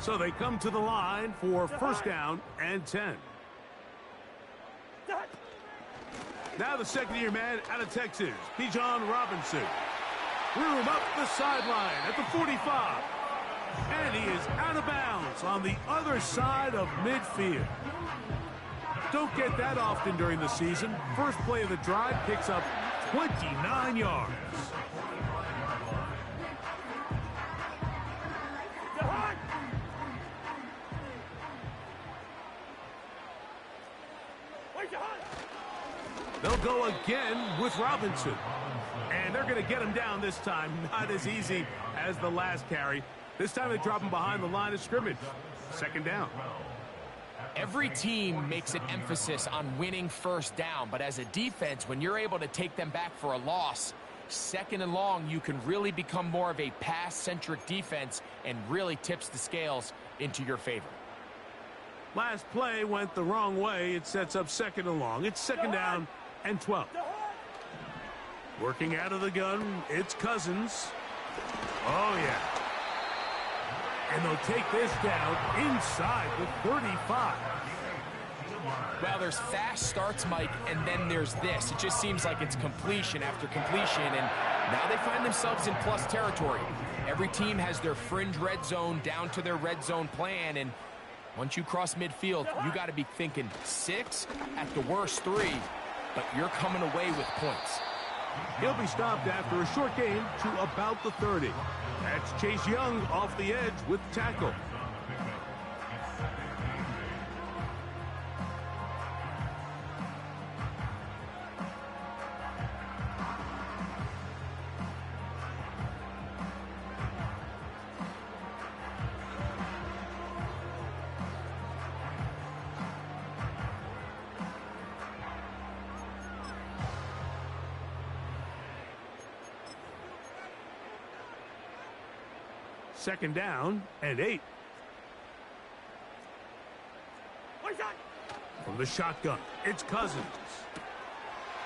So they come to the line for first down and 10. Now the second-year man out of Texas, Bijan Robinson. Room up the sideline at the 45. And he is out of bounds on the other side of midfield. Don't get that often during the season. First play of the drive picks up 29 yards. They'll go again with Robinson. And they're going to get him down this time. Not as easy as the last carry. This time they drop him behind the line of scrimmage. Second down. Every team makes an emphasis on winning first down, but as a defense, when you're able to take them back for a loss, second and long, you can really become more of a pass-centric defense and really tips the scales into your favor. Last play went the wrong way. It sets up second and long. It's second down and 12. Working out of the gun, it's Cousins. Oh, yeah. And they'll take this down inside the 35. Well, there's fast starts, Mike, and then there's this. It just seems like it's completion after completion, and now they find themselves in plus territory. Every team has their fringe red zone down to their red zone plan, and once you cross midfield, you got to be thinking 6, at the worst 3, but you're coming away with points. He'll be stopped after a short gain to about the 30. That's Chase Young off the edge with tackle. Second down and 8. From the shotgun, it's Cousins.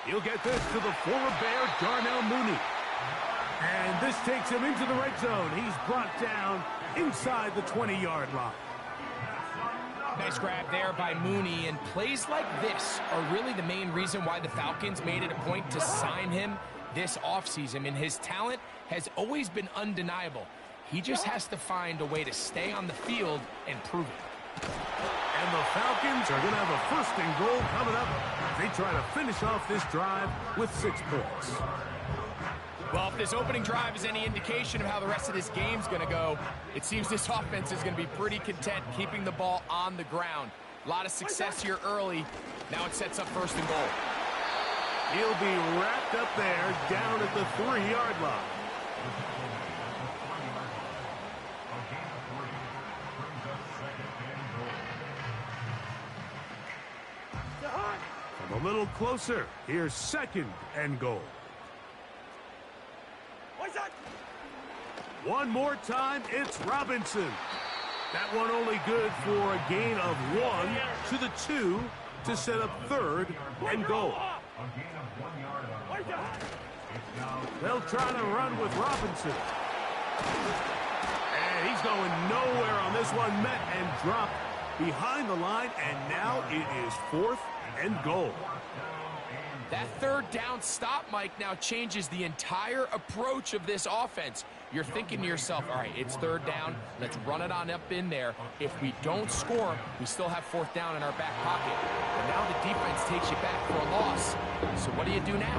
He'll get this to the former Bear, Darnell Mooney. And this takes him into the red zone. He's brought down inside the 20-yard line. Nice grab there by Mooney, and plays like this are really the main reason why the Falcons made it a point to sign him this offseason. And his talent has always been undeniable. He just has to find a way to stay on the field and prove it. And the Falcons are going to have a first and goal coming up. They try to finish off this drive with 6 points. Well, if this opening drive is any indication of how the rest of this game's going to go, it seems this offense is going to be pretty content keeping the ball on the ground. A lot of success here early. Now it sets up first and goal. He'll be wrapped up there down at the 3-yard line. From a little closer, here's second and goal. One more time, it's Robinson. That one only good for a gain of 1 to the 2 to set up third and goal. They'll try to run with Robinson. And he's going nowhere on this one. Met and dropped behind the line, and now it is 4th and goal. That third down stop, Mike, now changes the entire approach of this offense. You're thinking to yourself, all right, it's third down. Let's run it on up in there. If we don't score, we still have 4th down in our back pocket. But now the defense takes you back for a loss. So what do you do now?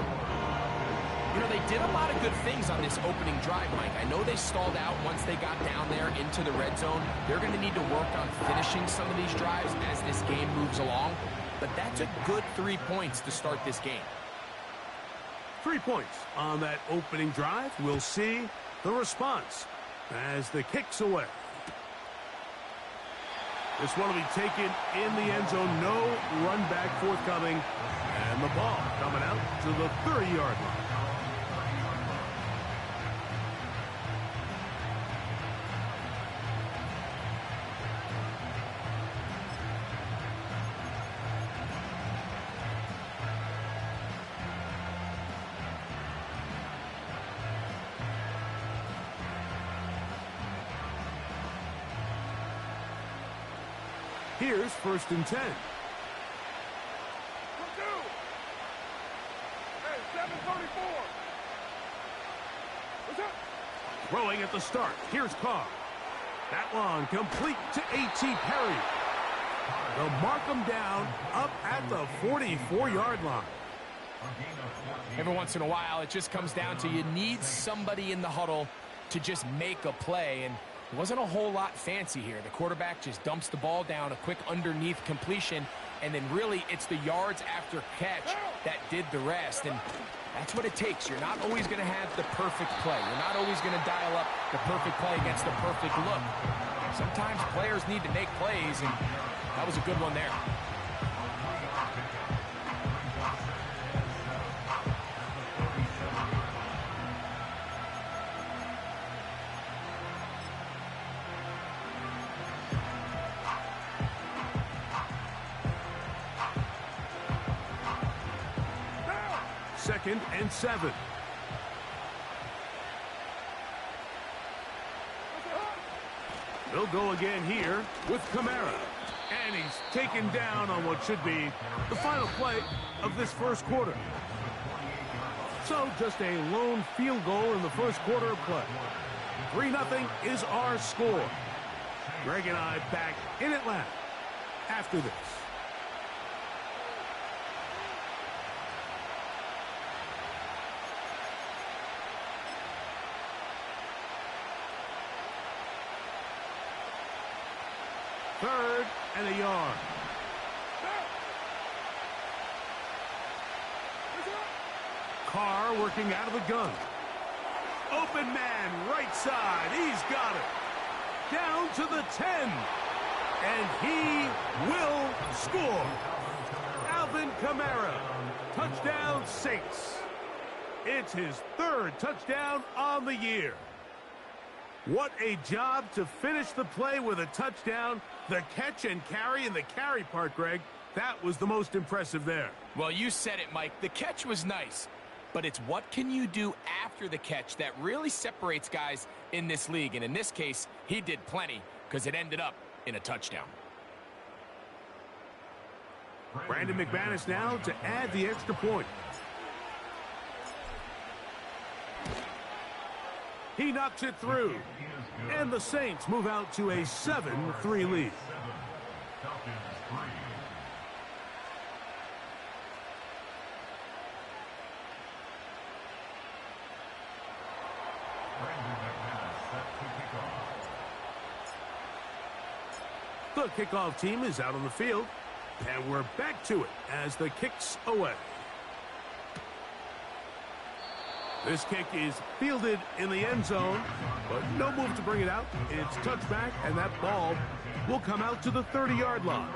You know, they did a lot of good things on this opening drive, Mike. I know they stalled out once they got down there into the red zone. They're going to need to work on finishing some of these drives as this game moves along. But that's a good 3 points to start this game. 3 points on that opening drive. We'll see the response as the kick's away. This one will be taken in the end zone. No run back forthcoming. And the ball coming out to the 30-yard line. Here's 1st and 10. Throwing at the start. Here's Carr. That one complete to A.T. Perry. They'll mark him down up at the 44-yard line. Every once in a while, it just comes down to you need somebody in the huddle to just make a play, and it wasn't a whole lot fancy here. The quarterback just dumps the ball down, a quick underneath completion, and then really it's the yards after catch that did the rest, and that's what it takes. You're not always going to have the perfect play. You're not always going to dial up the perfect play against the perfect look. Sometimes players need to make plays, and that was a good one there. Second and 7. They'll go again here with Kamara. And he's taken down on what should be the final play of this first quarter. So just a lone field goal in the first quarter of play. 3-0 is our score. Greg and I back in Atlanta after this. Third and a yard. Carr working out of the gun. Open man, right side. He's got it. Down to the 10. And he will score. Alvin Kamara. Touchdown, Saints. It's his 3rd touchdown on the year. What a job to finish the play with a touchdown. The catch and carry, and the carry part, Greg, that was the most impressive there. Well, you said it, Mike. The catch was nice, but it's what can you do after the catch that really separates guys in this league. And in this case, he did plenty because it ended up in a touchdown. Brandon McManus now to add the extra point. He knocks it through. And the Saints move out to a 7-3 lead. The kickoff team is out on the field. And we're back to it as the kick's away. This kick is fielded in the end zone, but no move to bring it out. It's touchback, and that ball will come out to the 30-yard line.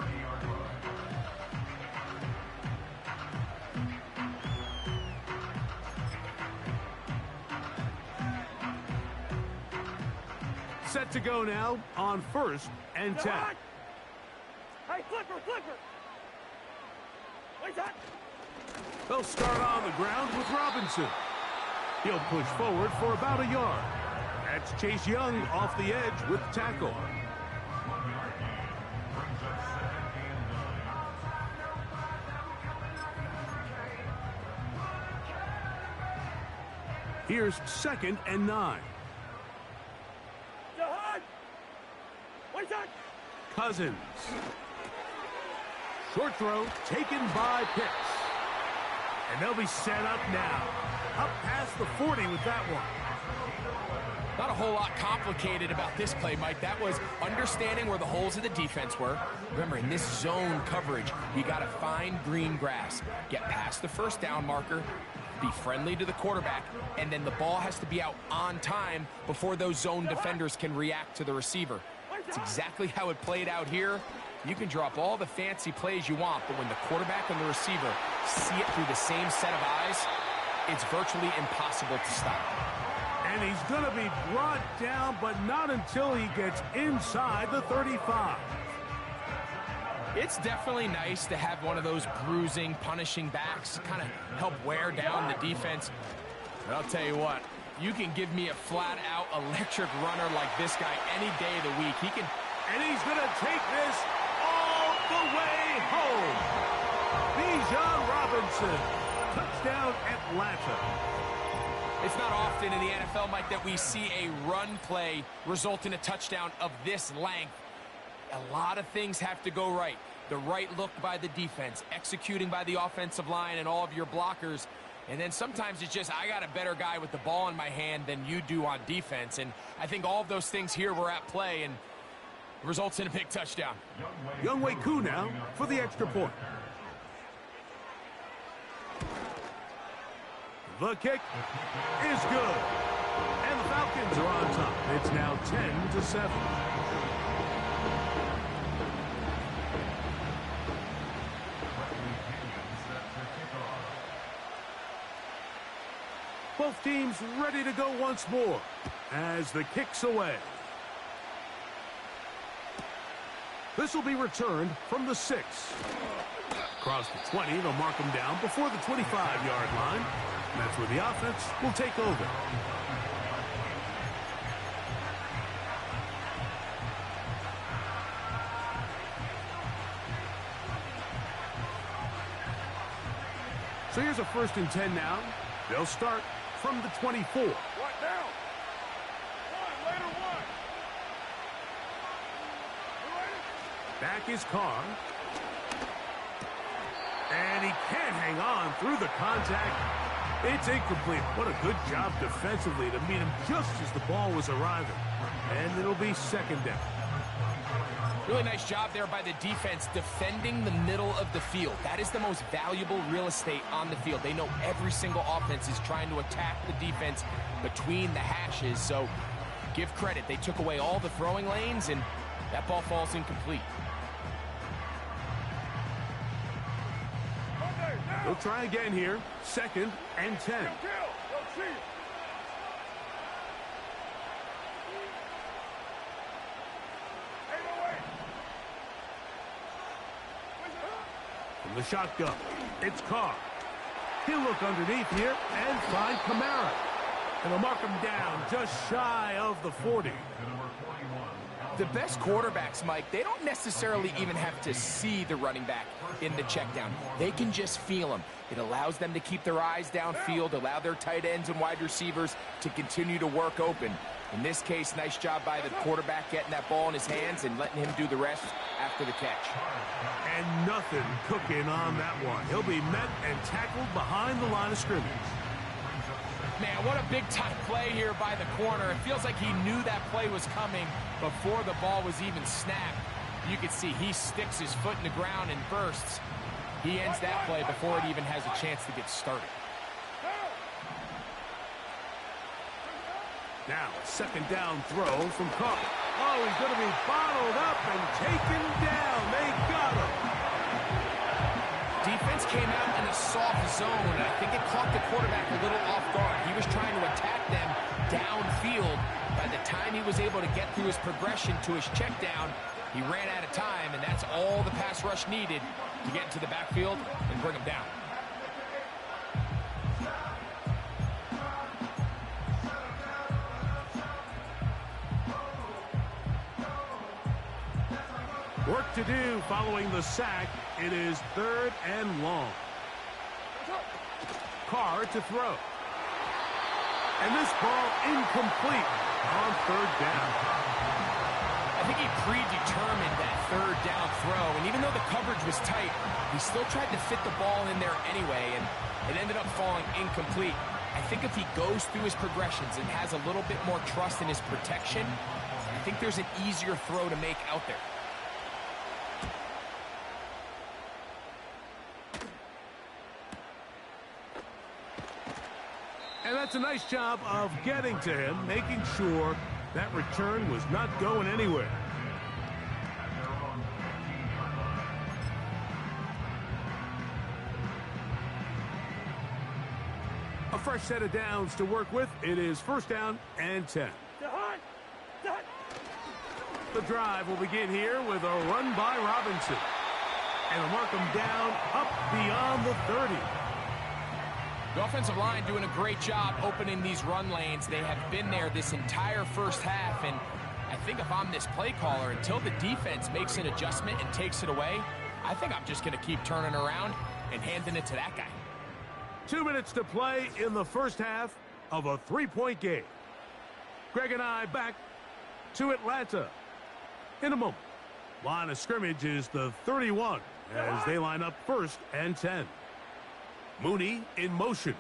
Set to go now on 1st and 10. Hey, flipper! Wait up! They'll start on the ground with Robinson. He'll push forward for about a yard. That's Chase Young off the edge with the tackle. Here's 2nd and 9. Jahan! Wait up! Cousins. Short throw taken by Pitts. And they'll be set up now. Up past the 40 with that one. Not a whole lot complicated about this play, Mike. That was understanding where the holes of the defense were. Remember, in this zone coverage, you got to find green grass. Get past the first down marker, be friendly to the quarterback, and then the ball has to be out on time before those zone defenders can react to the receiver. It's exactly how it played out here. You can drop all the fancy plays you want, but when the quarterback and the receiver see it through the same set of eyes, it's virtually impossible to stop. And he's going to be brought down, but not until he gets inside the 35. It's definitely nice to have one of those bruising, punishing backs kind of help wear down the defense. But I'll tell you what, you can give me a flat-out electric runner like this guy any day of the week. He can... And he's going to take this all the way home. Bijan Robinson. Touchdown, Atlanta. It's not often in the NFL, Mike, that we see a run play result in a touchdown of this length. A lot of things have to go right. The right look by the defense, executing by the offensive line and all of your blockers. And then sometimes it's just, I got a better guy with the ball in my hand than you do on defense. And I think all of those things here were at play and results in a big touchdown. Younghoe Koo now for the extra point. The kick is good. And the Falcons are on top. It's now 10-7. Both teams ready to go once more as the kick's away. This will be returned from the 6. Across the 20, they'll mark them down before the 25-yard line. That's where the offense will take over. So here's a 1st and 10 now. They'll start from the 24. One down. One, later one. Back is Carr. And he can't hang on through the contact. It's incomplete. What a good job defensively to meet him just as the ball was arriving. And it'll be 2nd down. Really nice job there by the defense defending the middle of the field. That is the most valuable real estate on the field. They know every single offense is trying to attack the defense between the hashes. So give credit. They took away all the throwing lanes, and that ball falls incomplete. They'll try again here. 2nd and 10. From the shotgun, it's Carr. He'll look underneath here and find Kamara. And they'll mark him down just shy of the 40. The best quarterbacks, Mike, they don't necessarily even have to see the running back in the check down. They can just feel him. It allows them to keep their eyes downfield, allow their tight ends and wide receivers to continue to work open. In this case, nice job by the quarterback getting that ball in his hands and letting him do the rest after the catch. And nothing cooking on that one. He'll be met and tackled behind the line of scrimmage. Man, what a big-time play here by the corner. It feels like he knew that play was coming before the ball was even snapped. You can see he sticks his foot in the ground and bursts. He ends that play before it even has a chance to get started. Now, a 2nd down throw from Carr. Oh, he's going to be bottled up and taken down. They got him. Defense came out in a soft zone, and I think it caught the quarterback a little off guard. He was trying to attack them downfield. By the time he was able to get through his progression to his check down, he ran out of time, and that's all the pass rush needed to get into the backfield and bring him down. Work to do following the sack. It is 3rd and long. Carr to throw. And this ball incomplete on 3rd down. I think he predetermined that 3rd down throw, and even though the coverage was tight, he still tried to fit the ball in there anyway, and it ended up falling incomplete. I think if he goes through his progressions and has a little bit more trust in his protection, I think there's an easier throw to make out there. And that's a nice job of getting to him, making sure that return was not going anywhere. A fresh set of downs to work with. It is 1st down and 10. The drive will begin here with a run by Robinson. And they'll mark him down up beyond the 30. The offensive line doing a great job opening these run lanes. They have been there this entire first half, and I think if I'm this play caller, until the defense makes an adjustment and takes it away, I think I'm just going to keep turning around and handing it to that guy. 2 minutes to play in the first half of a 3-point game. Greg and I back to Atlanta in a moment. Line of scrimmage is the 31 as they line up 1st and 10. Mooney in motion.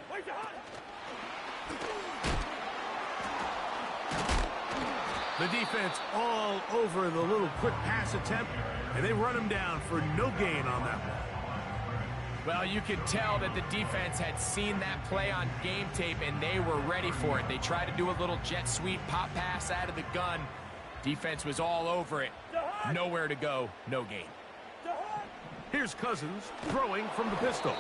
The defense all over the little quick pass attempt, and they run him down for no gain on that one. Well, you could tell that the defense had seen that play on game tape, and they were ready for it. They tried to do a little jet sweep pop pass out of the gun. Defense was all over it. Nowhere to go, no gain. Here's Cousins throwing from the pistol.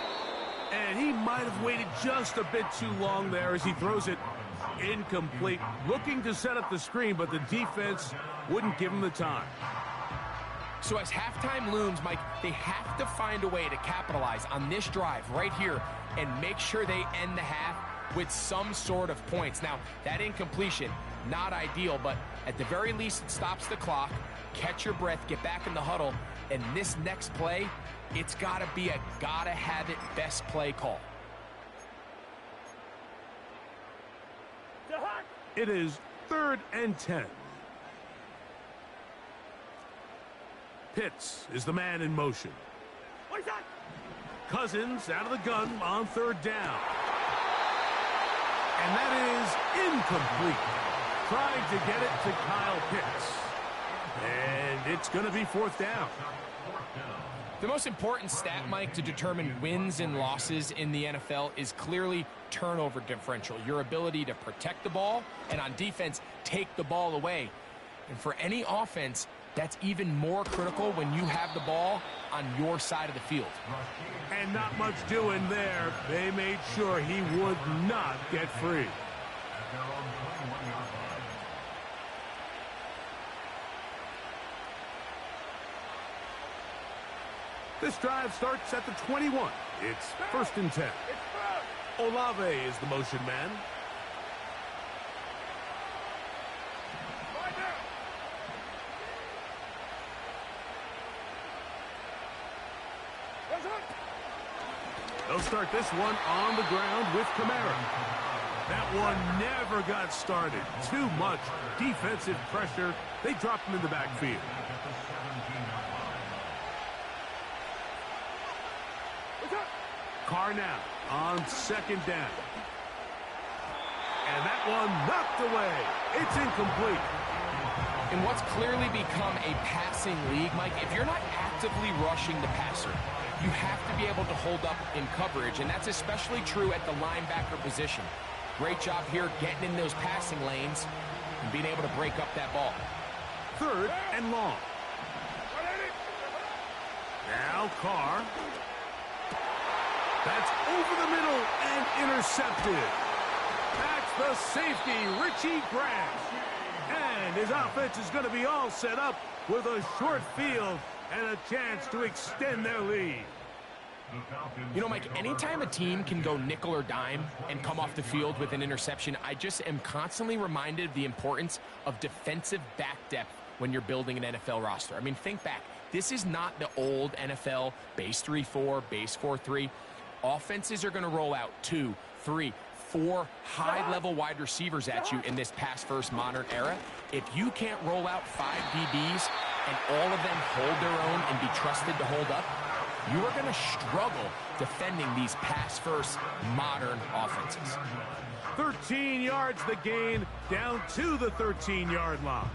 And he might have waited just a bit too long there as he throws it incomplete. Looking to set up the screen, but the defense wouldn't give him the time. So as halftime looms, Mike, they have to find a way to capitalize on this drive right here and make sure they end the half with some sort of points. Now, that incompletion, not ideal, but at the very least, it stops the clock. Catch your breath, get back in the huddle, and this next play, it's got to be a gotta-have-it best play call. It is 3rd and 10. Pitts is the man in motion. Cousins out of the gun on 3rd down. And that is incomplete. Trying to get it to Kyle Pitts. And it's going to be 4th down. The most important stat, Mike, to determine wins and losses in the NFL is clearly turnover differential, your ability to protect the ball, and on defense, take the ball away. And for any offense, that's even more critical when you have the ball on your side of the field. And not much doing there. They made sure he would not get free. This drive starts at the 21. It's 1st and 10. Olave is the motion man. They'll start this one on the ground with Kamara. That one never got started. Too much defensive pressure. They dropped him in the backfield. Carr now on 2nd down. And that one knocked away. It's incomplete. In what's clearly become a passing league, Mike, if you're not actively rushing the passer, you have to be able to hold up in coverage, and that's especially true at the linebacker position. Great job here getting in those passing lanes and being able to break up that ball. 3rd and long. Now Carr. That's over the middle and intercepted. That's the safety, Richie Grant. And his offense is going to be all set up with a short field and a chance to extend their lead. You know, Mike, anytime a team can go nickel or dime and come off the field with an interception, I just am constantly reminded of the importance of defensive back depth when you're building an NFL roster. I mean, think back. This is not the old NFL base 3-4, base 4-3. Offenses are going to roll out 2, 3, 4 high-level wide receivers at you in this pass-first modern era. If you can't roll out 5 DBs and all of them hold their own and be trusted to hold up, you are going to struggle defending these pass-first modern offenses. 13 yards the gain, down to the 13-yard line.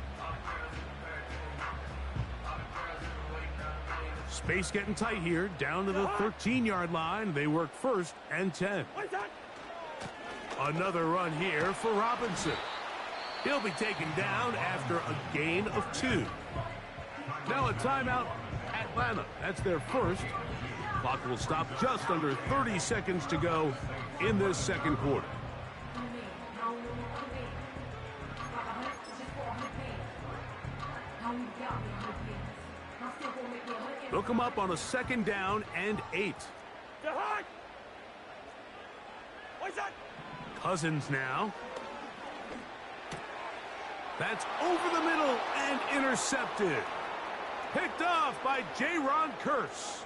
Space getting tight here, down to the 13-yard line. They work 1st and 10. Another run here for Robinson. He'll be taken down after a gain of 2. Now a timeout, Atlanta. That's their first. Clock will stop just under 30 seconds to go in this second quarter. They'll come up on a 2nd down and 8. Cousins now. That's over the middle and intercepted. Picked off by Jaron Kearse.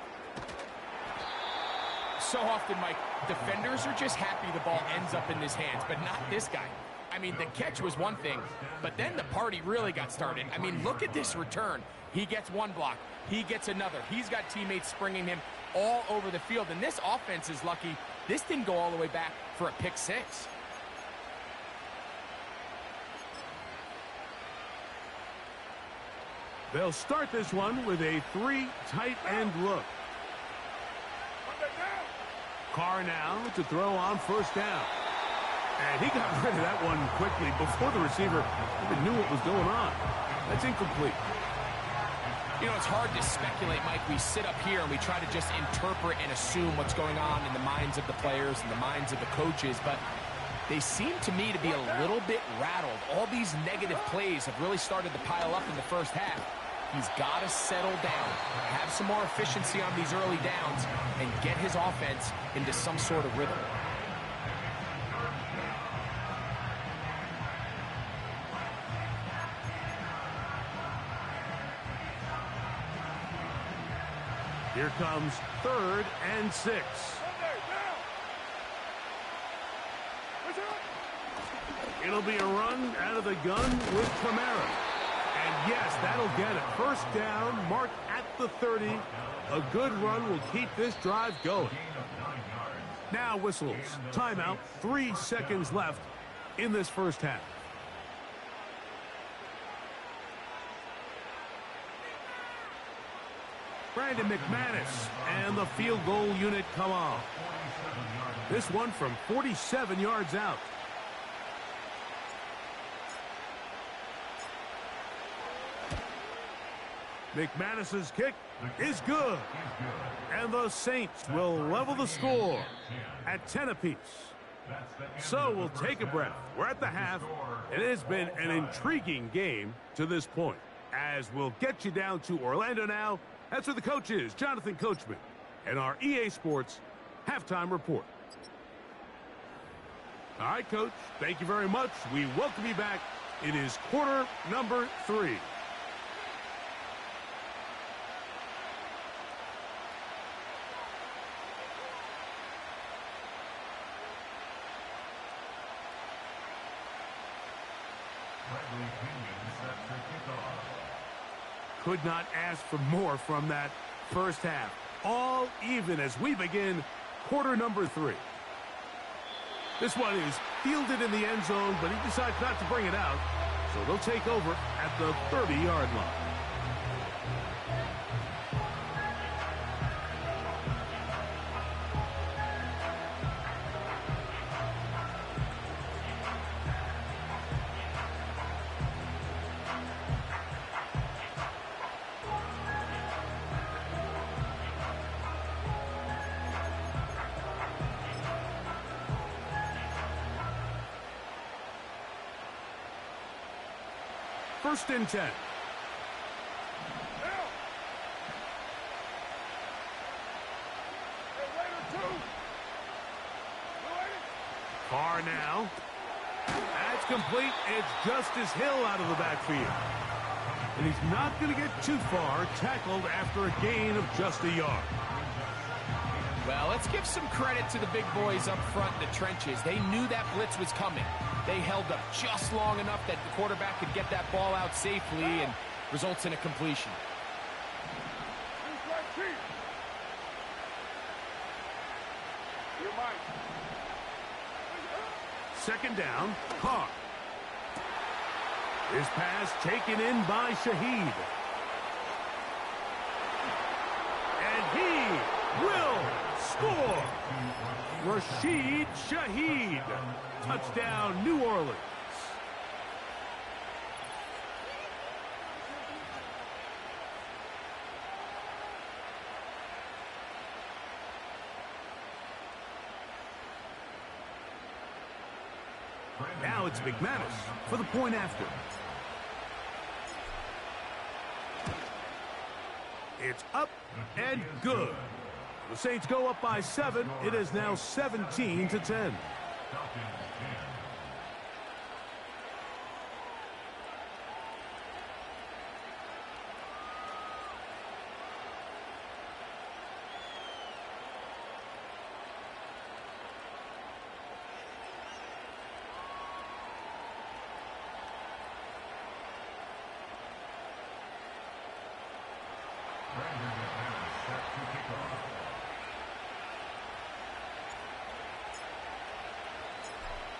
So often, Mike, defenders are just happy the ball ends up in his hands, but not this guy. I mean, the catch was one thing, but then the party really got started. I mean, look at this return. He gets one block. He gets another. He's got teammates springing him all over the field, and this offense is lucky this didn't go all the way back for a pick six. They'll start this one with a three tight end look. Carr now to throw on first down. And he got rid of that one quickly before the receiver even knew what was going on. That's incomplete. You know, it's hard to speculate, Mike. We sit up here and we try to just interpret and assume what's going on in the minds of the players and the minds of the coaches, but they seem to me to be a little bit rattled. All these negative plays have really started to pile up in the first half. He's got to settle down, have some more efficiency on these early downs, and get his offense into some sort of rhythm. Here comes 3rd and 6. It'll be a run out of the gun with Kamara. And yes, that'll get it. First down, marked at the 30. A good run will keep this drive going. Now whistles. Timeout. 3 seconds left in this first half. Brandon McManus and the field goal unit come on. This one from 47 yards out. McManus's kick is good. And the Saints will level the score at 10 apiece. So we'll take a breath. We're at the half. It has been an intriguing game to this point. As we'll get you down to Orlando now. That's where the coach is, Jonathan Coachman, and our EA Sports halftime report. All right, Coach, thank you very much. We welcome you back. It is quarter number 3. Could not ask for more from that first half. All even as we begin quarter number 3. This one is fielded in the end zone, but he decides not to bring it out. So they'll take over at the 30-yard line. First and 10. Carr now. That's complete. It's Justice Hill out of the backfield. And he's not going to get too far, tackled after a gain of just a yard. Well, let's give some credit to the big boys up front in the trenches. They knew that blitz was coming. They held up just long enough that the quarterback could get that ball out safely and results in a completion. Second down, Carr. His pass taken in by Shaheed. And he will score. Rashid Shaheed. Touchdown, New Orleans. Now it's McManus for the point after. It's up and good. The Saints go up by 7. It is now 17-10.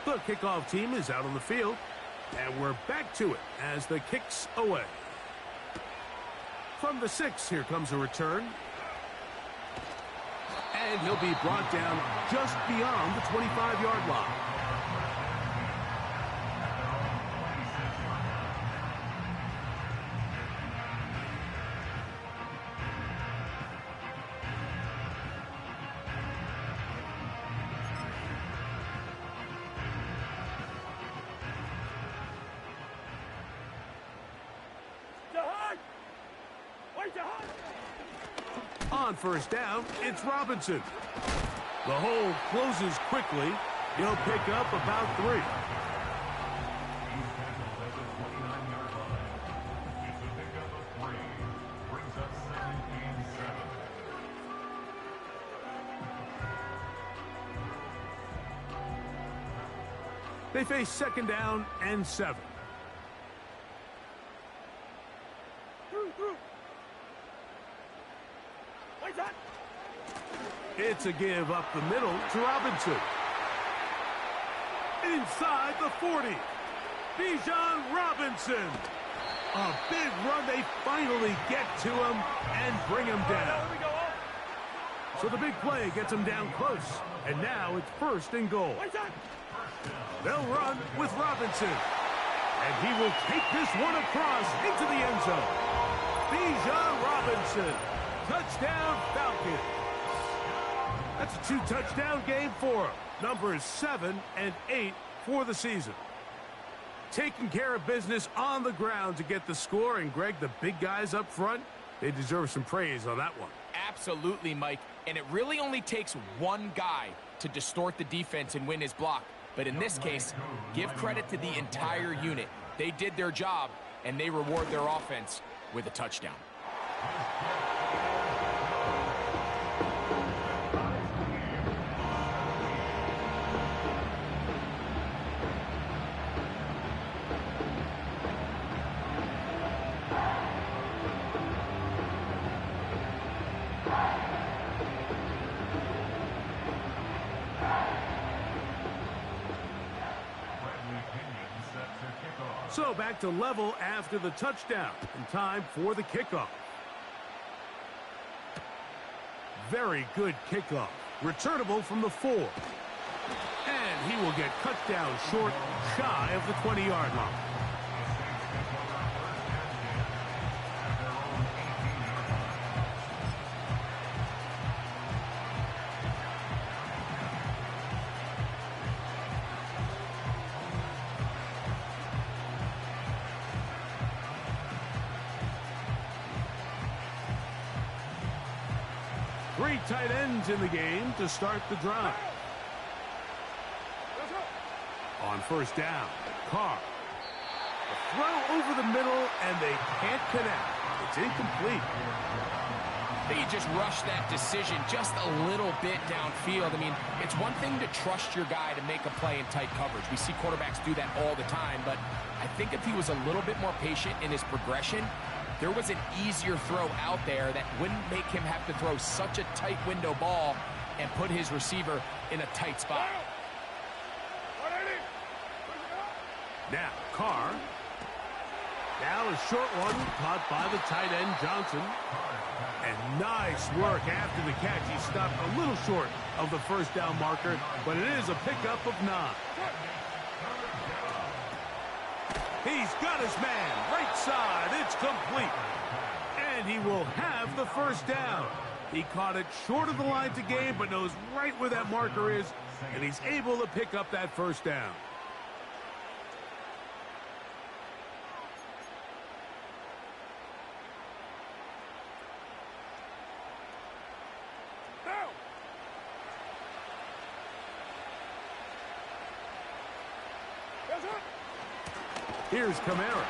The kickoff team is out on the field, and we're back to it as the kick's away. From the 6, here comes a return. And he'll be brought down just beyond the 25-yard line. On first down, it's Robinson. The hole closes quickly. He'll pick up about 3. They face second down and 7. It's a give up the middle to Robinson. Inside the 40. Bijan Robinson. A big run. They finally get to him and bring him down. So the big play gets him down close. And now it's first and goal. They'll run with Robinson. And he will take this one across into the end zone. Bijan Robinson. Touchdown Falcons. That's a 2-touchdown game for him. Numbers 7 and 8 for the season. Taking care of business on the ground to get the score. And, Greg, the big guys up front, they deserve some praise on that one. Absolutely, Mike. And it really only takes one guy to distort the defense and win his block. But in this case, give credit to the entire unit. They did their job, and they reward their offense with a touchdown. So back to level after the touchdown, and time for the kickoff. Very good kickoff. Returnable from the 4. And he will get cut down short, shy of the 20-yard line. Three tight ends in the game to start the drive. On first down, Carr. A throw over the middle, and they can't connect. It's incomplete. I think he just rushed that decision just a little bit downfield. I mean, it's one thing to trust your guy to make a play in tight coverage. We see quarterbacks do that all the time, but I think if he was a little bit more patient in his progression, there was an easier throw out there that wouldn't make him have to throw such a tight window ball and put his receiver in a tight spot. Now, Carr. Now a short one caught by the tight end, Johnson. And nice work after the catch. He stopped a little short of the first down marker, but it is a pickup of 9. He's got his man, right side, it's complete. And he will have the first down. He caught it short of the line to gain, but knows right where that marker is, and he's able to pick up that first down. Here's Kamara.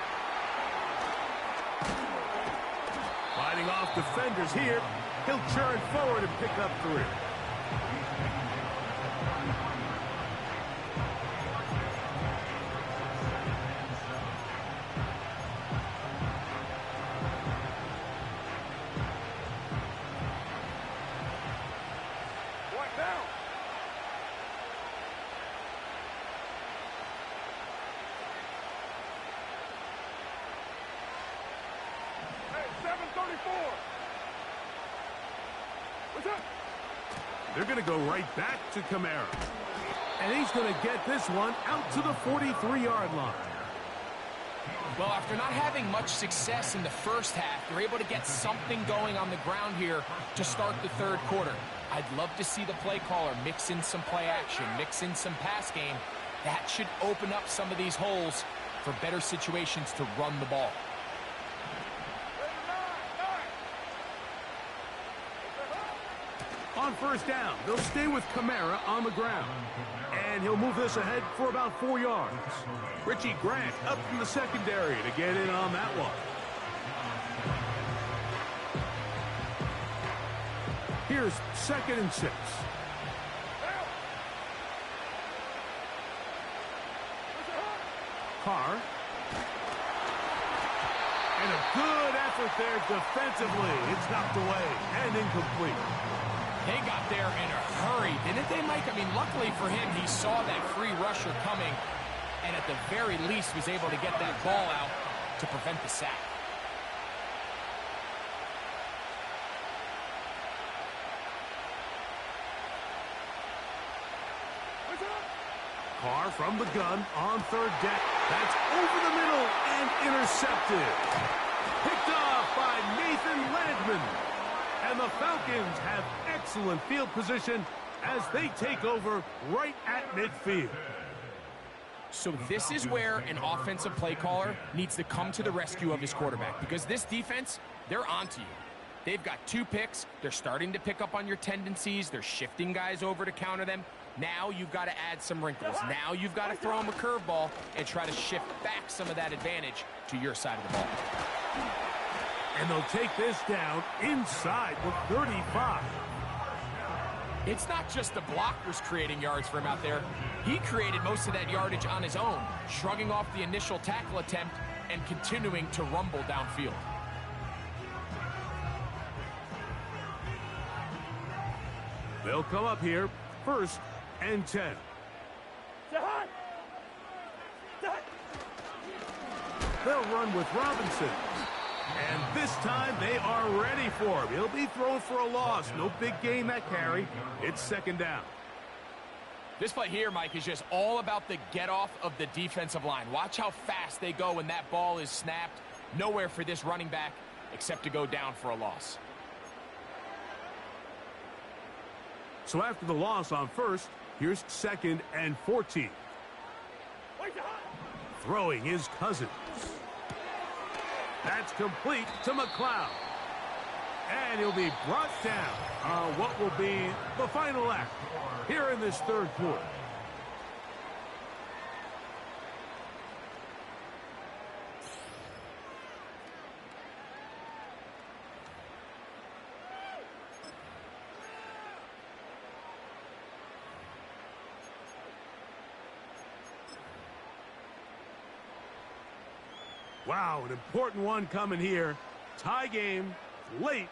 Fighting off defenders here. He'll churn forward and pick up 3. They're going to go right back to Kamara. And he's going to get this one out to the 43-yard line. Well, after not having much success in the first half, they're able to get something going on the ground here to start the third quarter. I'd love to see the play caller mix in some play action, mix in some pass game. That should open up some of these holes for better situations to run the ball. On first down, they'll stay with Kamara on the ground. And he'll move this ahead for about 4 yards. Richie Grant up from the secondary to get in on that one. Here's 2nd and 6. Carr. And a good effort there defensively. It's knocked away and incomplete. They got there in a hurry, didn't they, Mike? I mean, luckily for him, he saw that free rusher coming, and at the very least was able to get that ball out to prevent the sack. Carr from the gun on third down. That's over the middle and intercepted. Picked off by Nathan Landman. And the Falcons have excellent field position as they take over right at midfield. So this is where an offensive play caller needs to come to the rescue of his quarterback, because this defense, they're onto you. They've got 2 picks. They're starting to pick up on your tendencies. They're shifting guys over to counter them. Now you've got to add some wrinkles. Now you've got to throw them a curveball and try to shift back some of that advantage to your side of the ball. And they'll take this down inside the 35. It's not just the blockers creating yards for him out there. He created most of that yardage on his own, shrugging off the initial tackle attempt and continuing to rumble downfield. They'll come up here, 1st and 10. They'll run with Robinson. And this time they are ready for him. He'll be thrown for a loss. No big gain that carry. It's 2nd down. This play here, Mike, is just all about the get-off of the defensive line. Watch how fast they go when that ball is snapped. Nowhere for this running back except to go down for a loss. So after the loss on 1st, here's 2nd and 14. Throwing his Cousins. That's complete to McLeod. And he'll be brought down on what will be the final act here in this third quarter. Wow, an important one coming here. Tie game, late,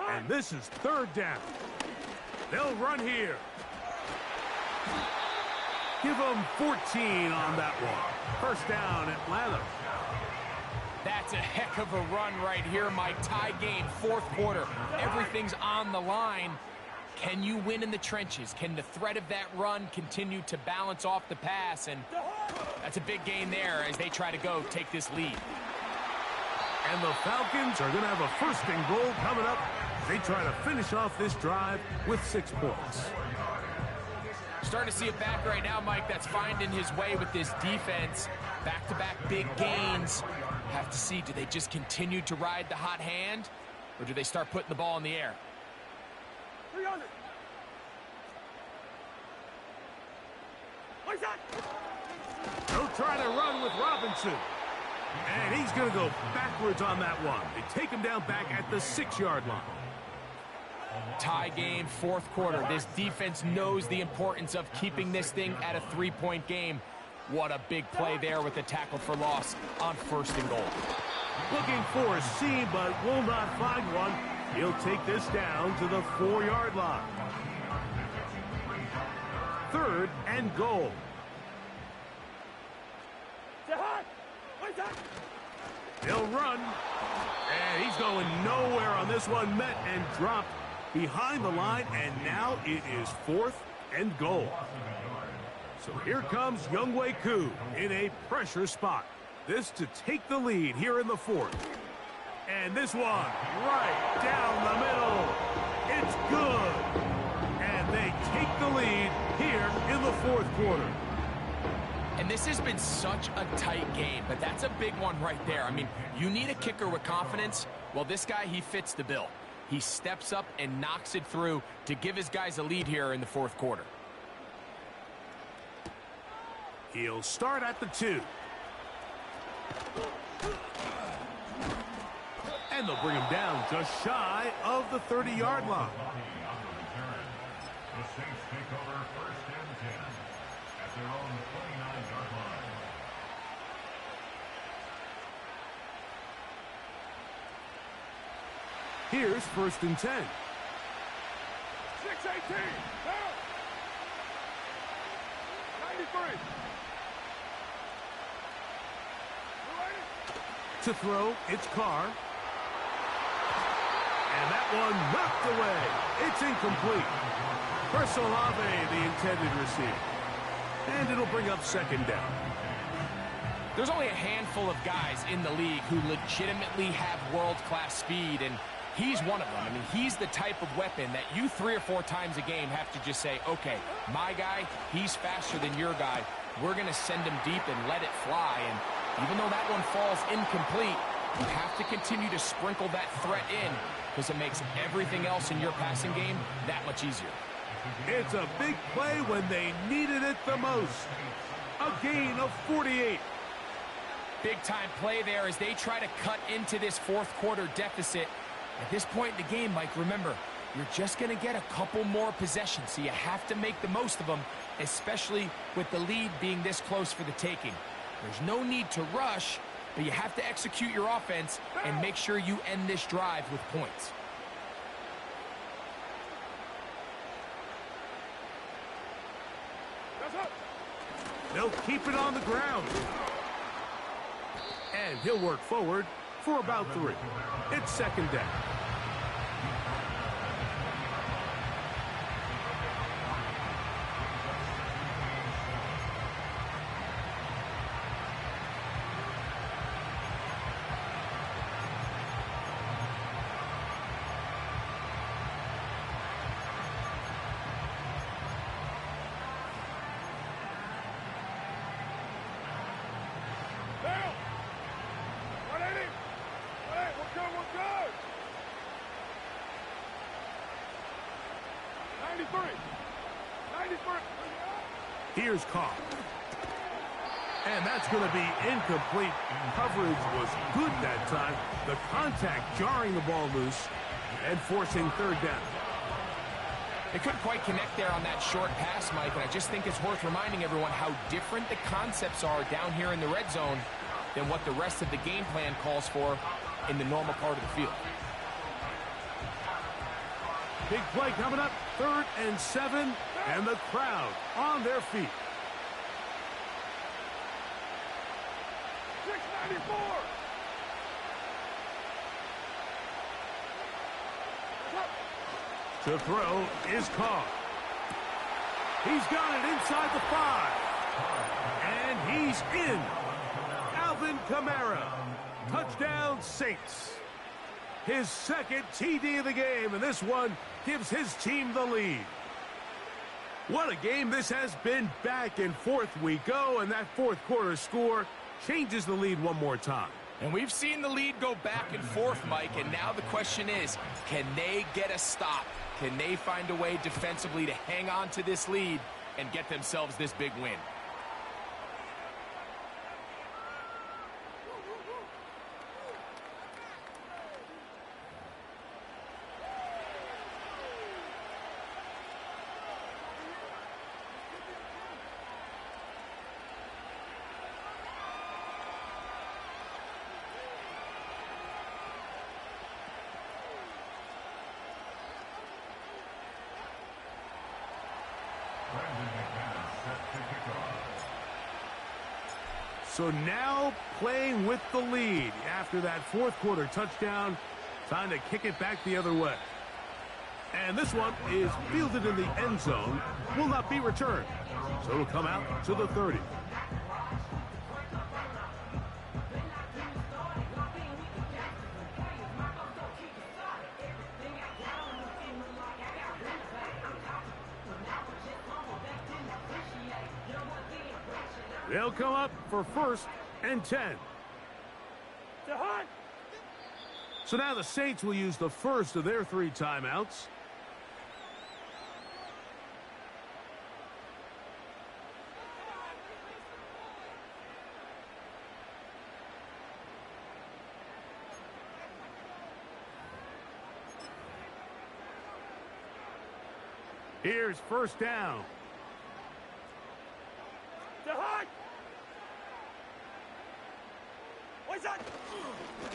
and this is 3rd down. They'll run here. Give them 14 on that one. 1st down, Atlanta. That's a heck of a run right here, Mike. Tie game, 4th quarter. Everything's on the line. Can you win in the trenches? Can the threat of that run continue to balance off the pass? And that's a big gain there as they try to go take this lead. And the Falcons are going to have a 1st and goal coming up. They try to finish off this drive with 6 points. Starting to see it back right now, Mike, that's finding his way with this defense. Back-to-back big gains. Have to see, do they just continue to ride the hot hand, or do they start putting the ball in the air? 300. They'll try to run with Robinson. And he's going to go backwards on that one. They take him down back at the 6-yard line. Tie game, 4th quarter. This defense knows the importance of keeping this thing at a 3-point game. What a big play there with the tackle for loss on 1st and goal. Looking for a seam, but will not find one. He'll take this down to the 4-yard line. 3rd and goal. They'll run. And he's going nowhere on this one. Met and dropped behind the line, and now it is 4th and goal. So here comes Younghoe Koo in a pressure spot. This to take the lead here in the 4th. And this one right down the middle. It's good. And they take the lead here in the 4th quarter. And this has been such a tight game, but that's a big one right there. I mean, you need a kicker with confidence. Well, this guy, he fits the bill. He steps up and knocks it through to give his guys a lead here in the 4th quarter. He'll start at the 2. And they'll bring him down just shy of the 30-yard line. The Saints take over 1st and 10 at their own 29-yard line. Here's 1st and 10. 6-18. Down. 93. To throw, it's Carr. And that one knocked away. It's incomplete. Chris Olave, the intended receiver. And it'll bring up 2nd down. There's only a handful of guys in the league who legitimately have world-class speed, and he's one of them. I mean, he's the type of weapon that you 3 or 4 times a game have to just say, okay, my guy, he's faster than your guy. We're going to send him deep and let it fly. And even though that one falls incomplete, you have to continue to sprinkle that threat in because it makes everything else in your passing game that much easier. It's a big play when they needed it the most. A gain of 48. Big-time play there as they try to cut into this 4th quarter deficit. At this point in the game, Mike, remember, you're just going to get a couple more possessions, so you have to make the most of them, especially with the lead being this close for the taking. There's no need to rush, but you have to execute your offense and make sure you end this drive with points. They'll keep it on the ground. And he'll work forward for about 3. It's 2nd down. Here's Carr. And that's going to be incomplete. Coverage was good that time. The contact jarring the ball loose and forcing 3rd down. They couldn't quite connect there on that short pass, Mike, and I just think it's worth reminding everyone how different the concepts are down here in the red zone than what the rest of the game plan calls for in the normal part of the field. Big play coming up, 3rd and 7, and the crowd on their feet. 694. To throw is Carr. He's got it inside the 5. And he's in. Alvin Kamara. Touchdown, Saints. His 2nd TD of the game, and this one gives his team the lead. What a game this has been. Back and forth we go, and that 4th quarter score changes the lead one more time. And we've seen the lead go back and forth, Mike, and now the question is, can they get a stop? Can they find a way defensively to hang on to this lead and get themselves this big win? So now playing with the lead after that 4th quarter touchdown. Time to kick it back the other way. And this one is fielded in the end zone, will not be returned. So it'll come out to the 30. They'll come up for 1st and 10. So now the Saints will use the first of their 3 timeouts. Here's 1st down.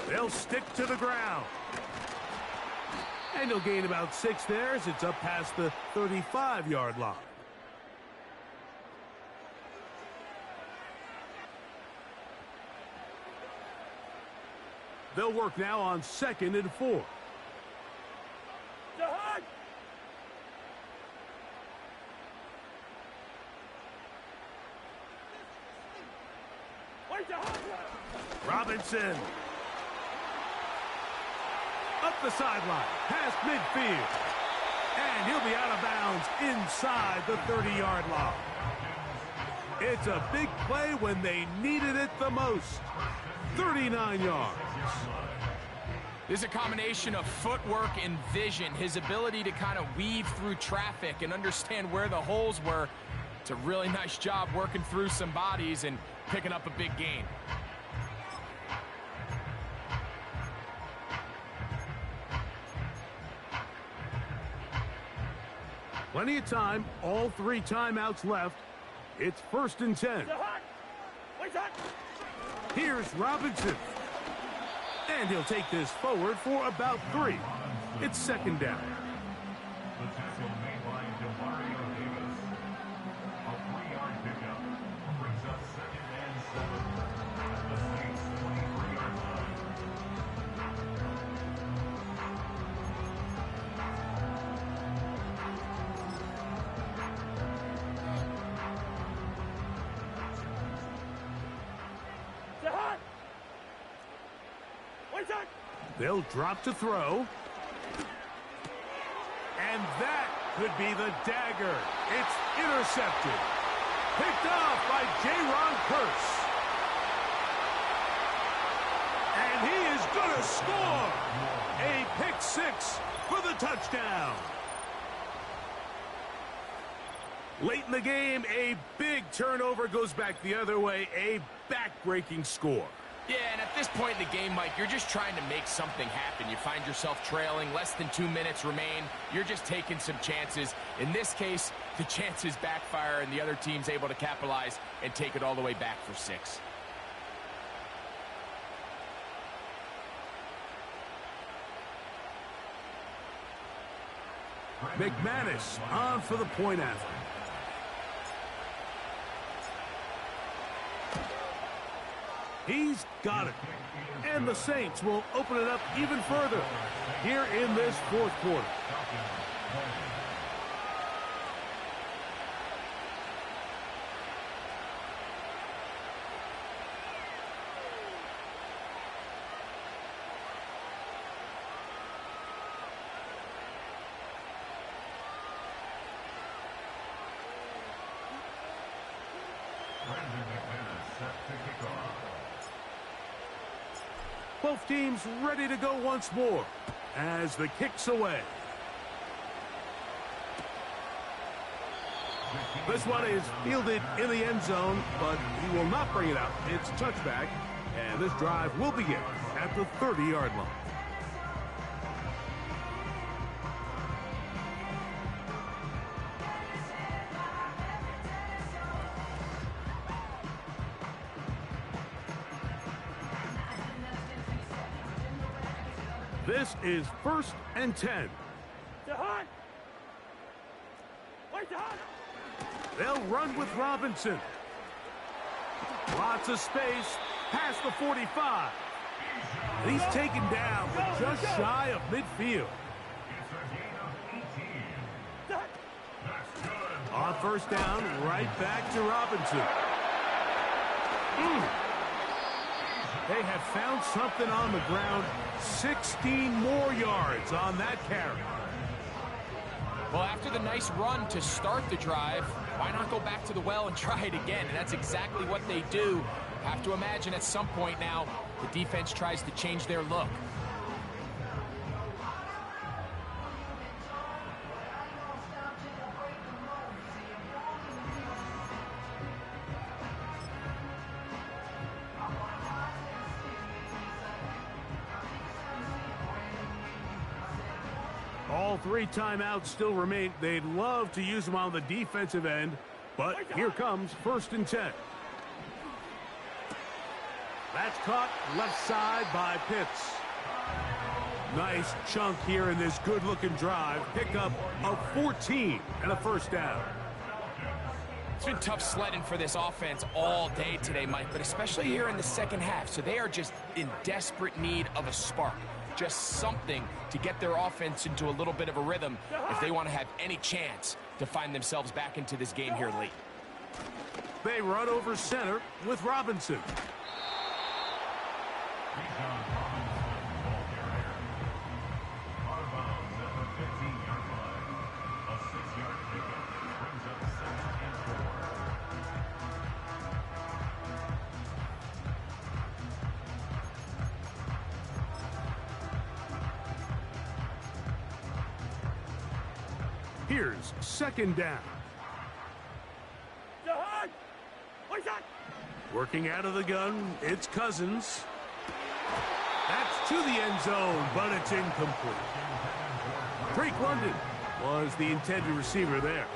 They'll stick to the ground. And he'll gain about 6 there as it's up past the 35-yard line. They'll work now on 2nd and 4. Robinson. Up the sideline, past midfield. And he'll be out of bounds inside the 30-yard line. It's a big play when they needed it the most. 39 yards. There's a combination of footwork and vision. His ability to kind of weave through traffic and understand where the holes were. It's a really nice job working through some bodies and picking up a big gain. Plenty of time, all 3 timeouts left. It's 1st and 10. Here's Robinson. And he'll take this forward for about 3. It's 2nd down. The tackle made by Demario Davis. A 3-yard pickup brings up 2nd and 7 at the Saints' 23-yard line. They'll drop to throw. And that could be the dagger. It's intercepted. Picked off by Jaron Kearse. And he is going to score. A pick 6 for the touchdown. Late in the game, a big turnover goes back the other way. A back-breaking score. Yeah, and at this point in the game, Mike, you're just trying to make something happen. You find yourself trailing, less than 2 minutes remain. You're just taking some chances. In this case, the chances backfire, and the other team's able to capitalize and take it all the way back for 6. McManus on for the point after. He's got it. And the Saints will open it up even further here in this 4th quarter. Brandon McManus set to kick off. Both teams ready to go once more as the kick's away. This one is fielded in the end zone, but he will not bring it out. It's touchback, and this drive will begin at the 30-yard line. This is 1st and 10. They'll run with Robinson. Lots of space past the 45. He's taken down, but just shy of midfield. It's a gain of 8 On first down, right back to Robinson. They have found something on the ground. 16 more yards on that carry. Well, after the nice run to start the drive, why not go back to the well and try it again? And that's exactly what they do. Have to imagine at some point now, the defense tries to change their look. All 3 timeouts still remain. They'd love to use them on the defensive end, but here comes 1st and 10. That's caught left side by Pitts. Nice chunk here in this good-looking drive. Pickup of 14 and a first down. It's been tough sledding for this offense all day today, Mike, but especially here in the second half. So they are just in desperate need of a spark. Just something to get their offense into a little bit of a rhythm if they want to have any chance to find themselves back into this game here late. They run over center with Robinson. Here's 2nd down. Working out of the gun, it's Cousins. That's to the end zone, but it's incomplete. Drake London was the intended receiver there.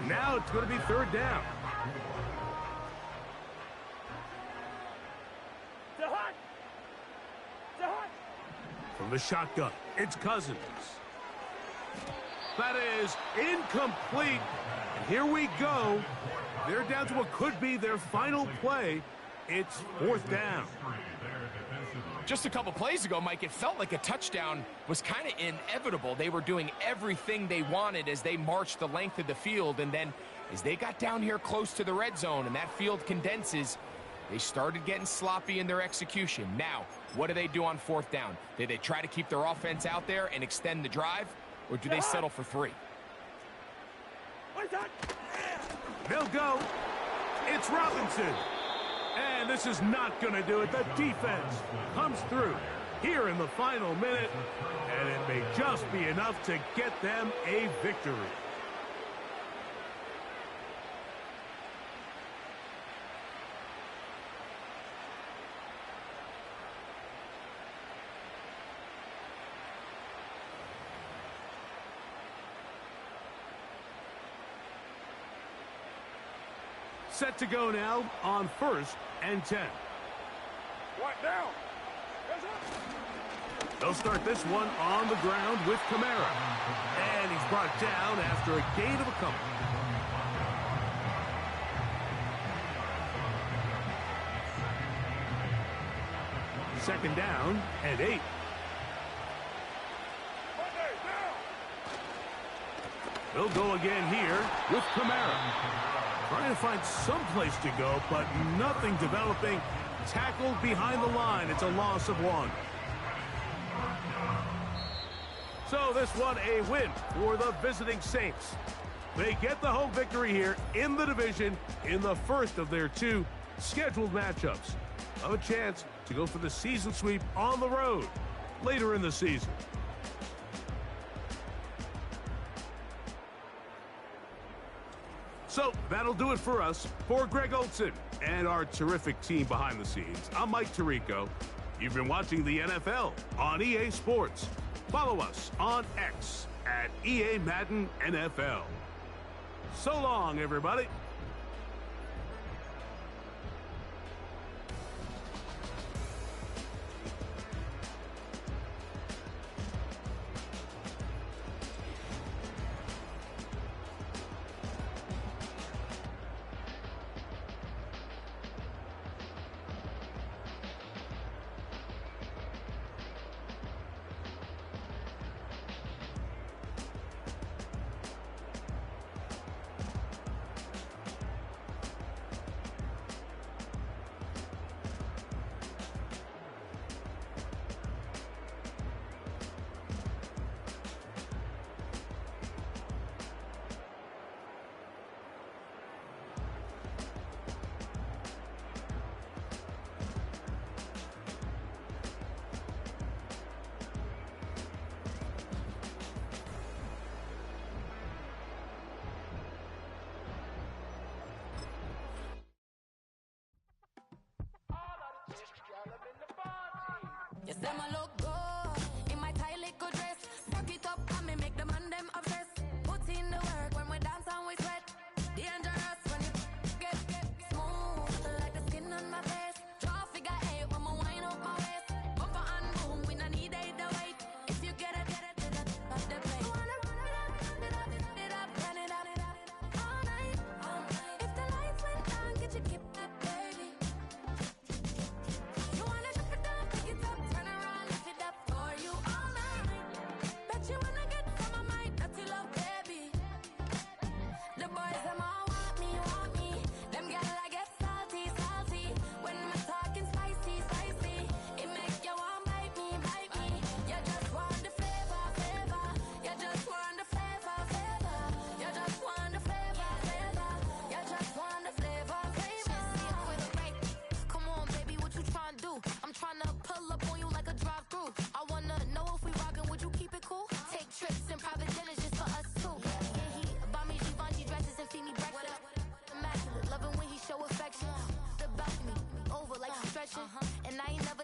Now it's going to be 3rd down. From the shotgun, it's Cousins. That is incomplete. And here we go. They're down to what could be their final play. It's 4th down. Just a couple plays ago, Mike, it felt like a touchdown was kind of inevitable. They were doing everything they wanted as they marched the length of the field. And then as they got down here close to the red zone and that field condenses, they started getting sloppy in their execution. Now, what do they do on 4th down? Do they try to keep their offense out there and extend the drive? Or do they settle for 3? They'll go. It's Robinson. And this is not going to do it. The defense comes through here in the final minute. And it may just be enough to get them a victory. Set to go now on 1st and 10. What now? They'll start this one on the ground with Kamara. And he's brought down after a gain of a couple. Second down and 8. They'll go again here with Kamara. Trying to find some place to go, but nothing developing. Tackled behind the line. It's a loss of 1. So this one a win for the visiting Saints. They get the home victory here in the division in the first of their 2 scheduled matchups. Have a chance to go for the season sweep on the road later in the season. So that'll do it for us. For Greg Olson and our terrific team behind the scenes, I'm Mike Tirico. You've been watching the NFL on EA Sports. Follow us on X at EA Madden NFL. So long, everybody. You say my look good in my tight little dress. Fuck it up and me make the man them obsessed. Put in the work when we dance and we sweat. Dangerous when you get smooth like the skin on my face. Draw figure eight when we wind up my waist. Bumper and boom, we no need either wait. If you get it, off the plate. You wanna run it up, run it up, all night. If the lights went down, get your keep that baby. You wanna drop it down, pick it up, turn around, lift it up for you all night. Bet you wanna get from my mind, dirty love, baby. The boys them all want me. Them gyal I get salty. When I'm talking spicy. It make you want bite me. You just want the flavor. You just want the flavor. You just want the flavor. You just want the flavor. Come on, baby, what you tryna do? I'm tryna pull up on you like a drive-through. I wanna know if we rockin', would you keep it cool? Take trips and private dinners just for us two. Yeah, he buy me Givenchy dresses and feed me breakfast. Immaculate, loving when he show affection. The balcony, over like stretching. And I ain't never